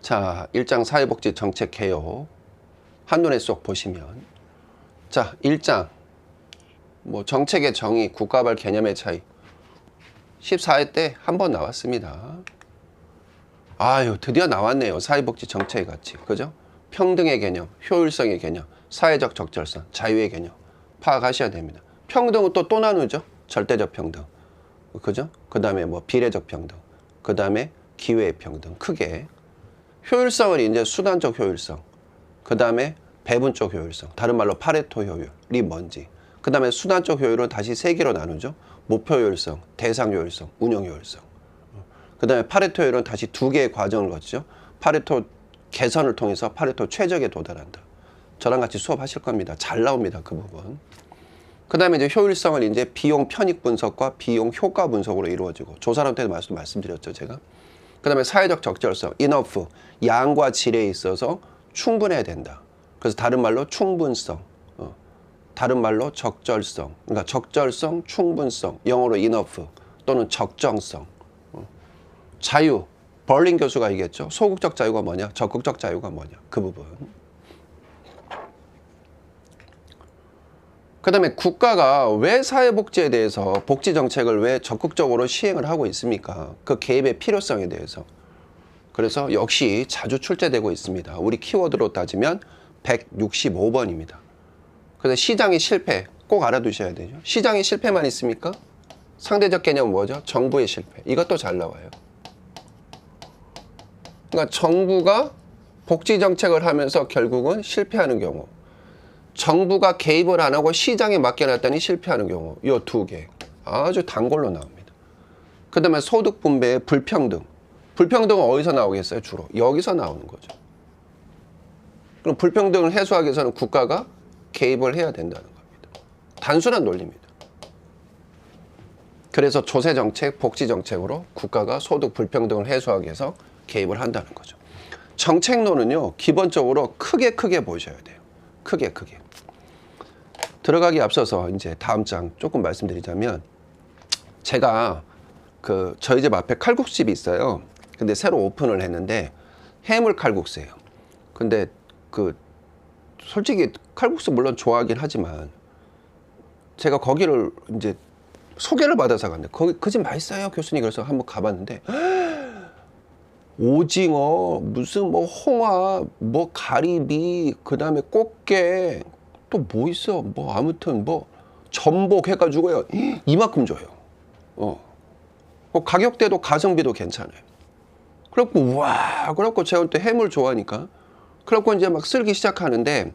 자, 1장 사회복지 정책 개요. 한눈에 쏙 보시면. 자, 1장. 정책의 정의, 국가발 개념의 차이. 14회 때 한 번 나왔습니다. 아유, 드디어 나왔네요. 사회복지 정책의 가치. 그죠? 평등의 개념, 효율성의 개념, 사회적 적절성, 자유의 개념. 파악하셔야 됩니다. 평등은 또 나누죠. 절대적 평등. 그죠? 그 다음에 비례적 평등. 그 다음에 기회의 평등. 크게. 효율성은 이제 수단적 효율성. 그 다음에 배분적 효율성. 다른 말로 파레토 효율이 뭔지. 그 다음에 수단적 효율은 다시 세 개로 나누죠. 목표 효율성, 대상 효율성, 운영 효율성. 그 다음에 파레토 효율은 다시 두 개의 과정을 거치죠. 파레토 개선을 통해서 파레토 최적에 도달한다. 저랑 같이 수업하실 겁니다. 잘 나옵니다. 그 부분. 그 다음에 이제 효율성은 이제 비용 편익 분석과 비용 효과 분석으로 이루어지고, 조사론 때도 말씀드렸죠, 제가. 그 다음에 사회적 적절성, enough, 양과 질에 있어서 충분해야 된다. 그래서 다른 말로 충분성, 다른 말로 적절성, 그러니까 적절성, 충분성, 영어로 enough 또는 적정성. 자유, 벌린 교수가 얘기했죠. 소극적 자유가 뭐냐, 적극적 자유가 뭐냐, 그 부분. 그 다음에 국가가 왜 사회복지에 대해서 복지정책을 왜 적극적으로 시행을 하고 있습니까? 그 개입의 필요성에 대해서. 그래서 역시 자주 출제되고 있습니다. 우리 키워드로 따지면 165번입니다. 그래서 시장의 실패 꼭 알아두셔야 되죠. 시장의 실패만 있습니까? 상대적 개념은 뭐죠? 정부의 실패. 이것도 잘 나와요. 그러니까 정부가 복지정책을 하면서 결국은 실패하는 경우, 정부가 개입을 안 하고 시장에 맡겨놨더니 실패하는 경우, 이 두 개 아주 단골로 나옵니다. 그 다음에 소득 분배의 불평등. 불평등은 어디서 나오겠어요? 주로 여기서 나오는 거죠. 그럼 불평등을 해소하기 위해서는 국가가 개입을 해야 된다는 겁니다. 단순한 논리입니다. 그래서 조세정책, 복지정책으로 국가가 소득 불평등을 해소하기 위해서 개입을 한다는 거죠. 정책론은요, 기본적으로 크게 보셔야 돼요. 크게. 들어가기 앞서서 이제 다음 장 조금 말씀드리자면, 제가 저희 집 앞에 칼국수집이 있어요. 근데 새로 오픈을 했는데 해물 칼국수예요. 근데 솔직히 칼국수 물론 좋아하긴 하지만 제가 거기를 이제 소개를 받아서 갔는데, 거기 그 집 맛있어요, 교수님. 그래서 한번 가봤는데 오징어, 무슨 홍합, 가리비, 그 다음에 꽃게, 또 있어? 아무튼 전복 해가지고요. 이만큼 줘요. 가격대도 가성비도 괜찮아요. 그래갖고 제가 또 해물 좋아하니까. 그래갖고 이제 막 쓸기 시작하는데,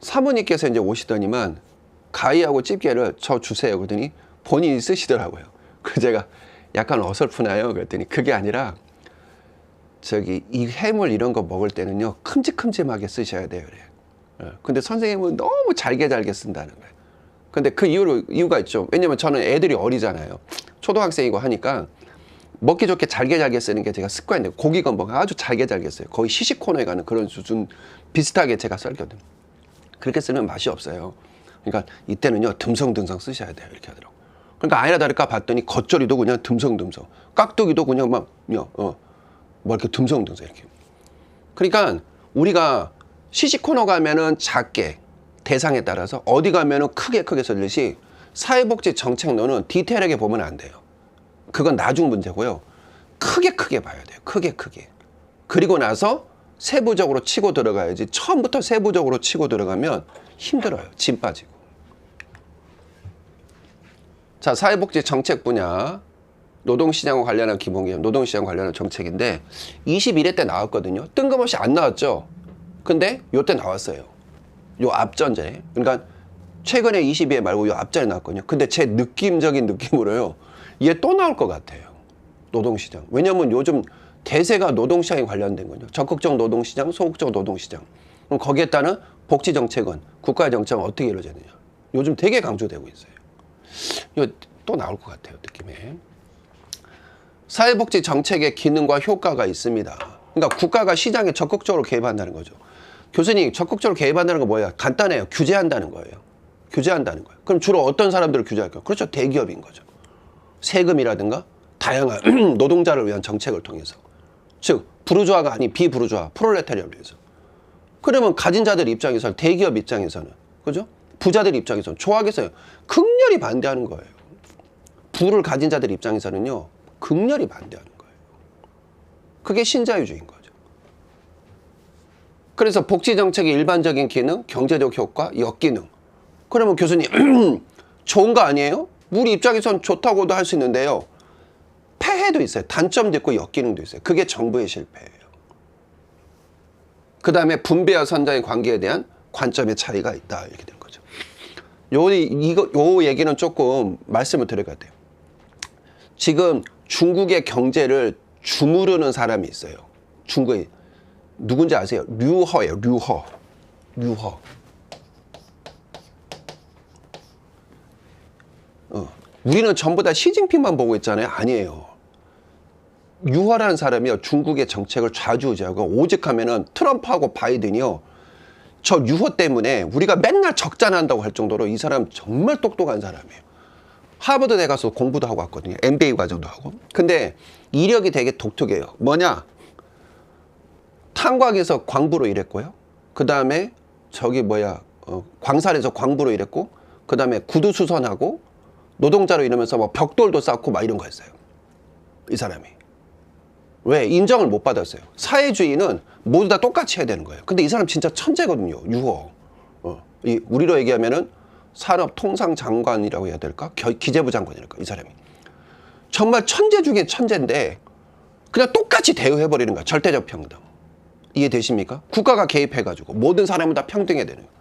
사모님께서 이제 오시더니만 가위하고 집게를 저 주세요. 그러더니 본인이 쓰시더라고요. 그래서 제가 약간 어설프나요? 그랬더니 그게 아니라, 이 해물 이런 거 먹을 때는요, 큼직큼직하게 쓰셔야 돼요. 그래요. 근데 선생님은 너무 잘게 쓴다는 거예요. 근데 그 이유가 있죠. 왜냐면 저는 애들이 어리잖아요. 초등학생이고 하니까 먹기 좋게 잘게 쓰는 게 제가 습관인데, 고기 건버가 아주 잘게 써요. 거의 시식 코너에 가는 그런 수준 비슷하게 제가 썰거든요. 그렇게 쓰면 맛이 없어요. 그러니까 이때는요, 듬성듬성 쓰셔야 돼요. 이렇게 하더라고요. 그러니까 아니라 다를까 봤더니 겉절이도 그냥 듬성듬성, 깍두기도 그냥 이렇게 듬성듬성 이렇게. 그러니까 우리가 시식 코너 가면은 작게, 대상에 따라서 어디 가면은 크게 썰듯이, 사회복지 정책론은 디테일하게 보면 안 돼요. 그건 나중 문제고요. 크게 봐야 돼요. 크게. 그리고 나서 세부적으로 치고 들어가야지, 처음부터 세부적으로 치고 들어가면 힘들어요. 짐 빠지고. 자, 사회복지 정책 분야, 노동시장과 관련한 기본개념, 노동시장 관련한 정책인데 21회 때 나왔거든요. 뜬금없이 안 나왔죠. 근데 요때 나왔어요. 요 앞전에. 그러니까 최근에 22회 말고 요 앞전에 나왔거든요. 근데 제 느낌적인 느낌으로요, 얘 또 나올 것 같아요. 노동시장. 왜냐면 요즘 대세가 노동시장에 관련된 거죠. 적극적 노동시장, 소극적 노동시장. 그럼 거기에 따른 복지정책은, 국가의 정책은 어떻게 이루어지느냐. 요즘 되게 강조되고 있어요. 이거 또 나올 것 같아요, 느낌에. 사회복지 정책의 기능과 효과가 있습니다. 그러니까 국가가 시장에 적극적으로 개입한다는 거죠. 교수님, 적극적으로 개입한다는 건 뭐예요? 간단해요. 규제한다는 거예요. 그럼 주로 어떤 사람들을 규제할까요? 그렇죠. 대기업인 거죠. 세금이라든가 다양한 노동자를 위한 정책을 통해서. 즉 부르주아가 아닌 비부르주아, 프롤레타리아를 위해서. 그러면 가진 자들 입장에서, 대기업 입장에서는, 그죠? 부자들 입장에서는, 조합에서 극렬히 반대하는 거예요. 부를 가진 자들 입장에서는요, 극렬히 반대하는 거예요. 그게 신자유주의인 거죠. 그래서 복지정책의 일반적인 기능, 경제적 효과, 역기능. 그러면 교수님, 좋은 거 아니에요? 우리 입장에선 좋다고도 할 수 있는데요. 폐해도 있어요. 단점도 있고 역기능도 있어요. 그게 정부의 실패예요. 그 다음에 분배와 선장의 관계에 대한 관점의 차이가 있다. 이렇게 된 거죠. 요 얘기는 조금 말씀을 드려야 돼요. 지금 중국의 경제를 주무르는 사람이 있어요. 중국에 누군지 아세요? 류허예요. 류허. 우리는 전부 다 시진핑만 보고 있잖아요. 아니에요. 류허라는 사람이요, 중국의 정책을 좌지우지하고, 오직 하면은 트럼프하고 바이든이요, 저 류허 때문에 우리가 맨날 적자난다고 할 정도로 이 사람 정말 똑똑한 사람이에요. 하버드대 가서 공부도 하고 왔거든요. MBA 과정도 하고. 근데 이력이 되게 독특해요. 뭐냐? 탄광에서 광부로 일했고요. 그 다음에 광산에서 광부로 일했고, 그 다음에 구두 수선하고, 노동자로 일하면서 뭐 벽돌도 쌓고 막 이런 거 했어요. 이 사람이. 왜? 인정을 못 받았어요. 사회주의는 모두 다 똑같이 해야 되는 거예요. 근데 이 사람 진짜 천재거든요. 유허. 우리로 얘기하면은 산업통상장관이라고 해야 될까? 기재부 장관이랄까? 이 사람이. 정말 천재 중에 천재인데 그냥 똑같이 대우해버리는 거야. 절대적 평등. 이해되십니까? 국가가 개입해가지고 모든 사람은 다 평등해야 되는 거예요.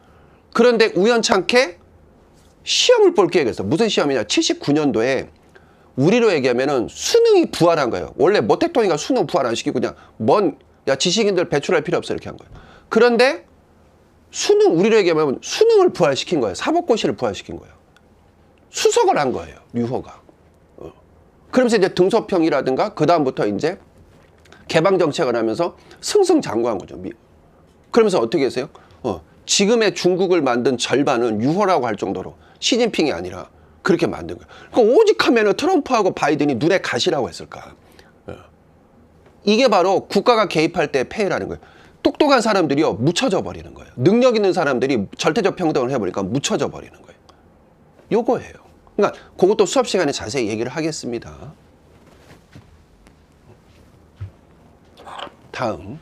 그런데 우연찮게 시험을 볼 기회가 있어. 무슨 시험이냐? 79년도에 우리로 얘기하면은 수능이 부활한 거예요. 원래 모택동이가 수능 부활 안 시키고 그냥 지식인들 배출할 필요 없어 이렇게 한 거예요. 그런데 우리로 얘기하면 수능을 부활시킨 거예요. 사법고시를 부활시킨 거예요. 수석을 한 거예요. 류허가. 그러면서 이제 등소평이라든가 그 다음부터 이제 개방 정책을 하면서 승승장구한 거죠. 그러면서 어떻게 했어요? 지금의 중국을 만든 절반은 류허라고 할 정도로 시진핑이 아니라 그렇게 만든 거예요. 그러니까 오직 하면은 트럼프하고 바이든이 눈에 가시라고 했을까? 이게 바로 국가가 개입할 때 폐해라는 거예요. 똑똑한 사람들이요, 묻혀져 버리는 거예요. 능력 있는 사람들이 절대적 평등을 해버리니까 묻혀져 버리는 거예요. 요거예요. 그러니까 그것도 수업 시간에 자세히 얘기를 하겠습니다. 다음.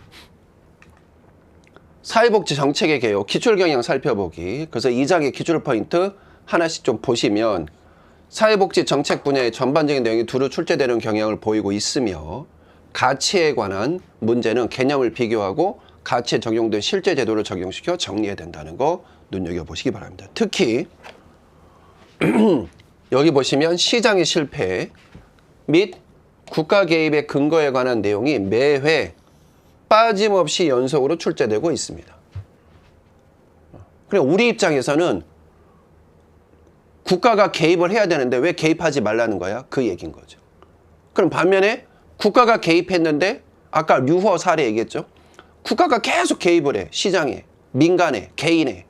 사회복지 정책의 개요, 기출경향 살펴보기. 그래서 2장의 기출 포인트 하나씩 좀 보시면 사회복지 정책 분야의 전반적인 내용이 두루 출제되는 경향을 보이고 있으며 가치에 관한 문제는 개념을 비교하고 가치에 적용된 실제 제도를 적용시켜 정리해야 된다는 거 눈여겨보시기 바랍니다. 특히 여기 보시면 시장의 실패 및 국가 개입의 근거에 관한 내용이 매회 빠짐없이 연속으로 출제되고 있습니다. 그래, 우리 입장에서는 국가가 개입을 해야 되는데 왜 개입하지 말라는 거야? 그 얘기인 거죠. 그럼 반면에 국가가 개입했는데 아까 류허 사례 얘기했죠. 국가가 계속 개입을 해. 시장에, 민간에, 개인에.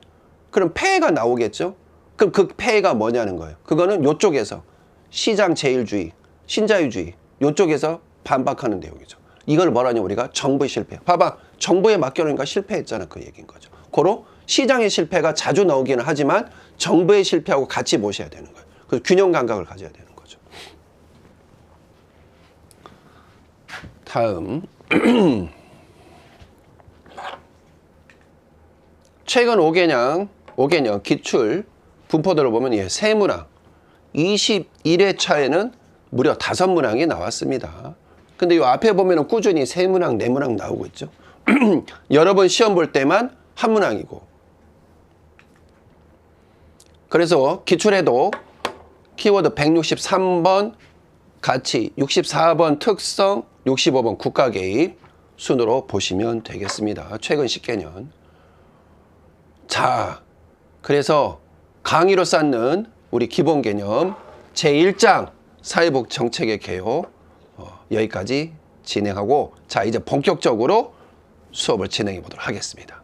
그럼 폐해가 나오겠죠. 그럼 그 폐해가 뭐냐는 거예요. 그거는 요쪽에서 시장 제일주의, 신자유주의 요쪽에서 반박하는 내용이죠. 이걸 뭐라냐 우리가 정부의 실패. 봐봐. 정부에 맡겨놓으니까 실패했잖아. 그 얘기인 거죠. 고로 시장의 실패가 자주 나오기는 하지만 정부의 실패하고 같이 보셔야 되는 거예요. 그래서 균형 감각을 가져야 되는 거죠. 다음. 최근 5개년 기출 분포들을 보면 세문항 21회 차에는 무려 5문항이 나왔습니다. 근데 이 앞에 보면 꾸준히 3문항, 4문항 나오고 있죠. 여러 번 시험 볼 때만 한 문항이고. 그래서 기출에도 키워드 163번 가치, 64번 특성, 65번 국가 개입 순으로 보시면 되겠습니다. 최근 10개년. 자, 그래서 강의로 쌓는 우리 기본 개념 제1장 사회복 정책의 개요 여기까지 진행하고 자 이제 본격적으로 수업을 진행해 보도록 하겠습니다.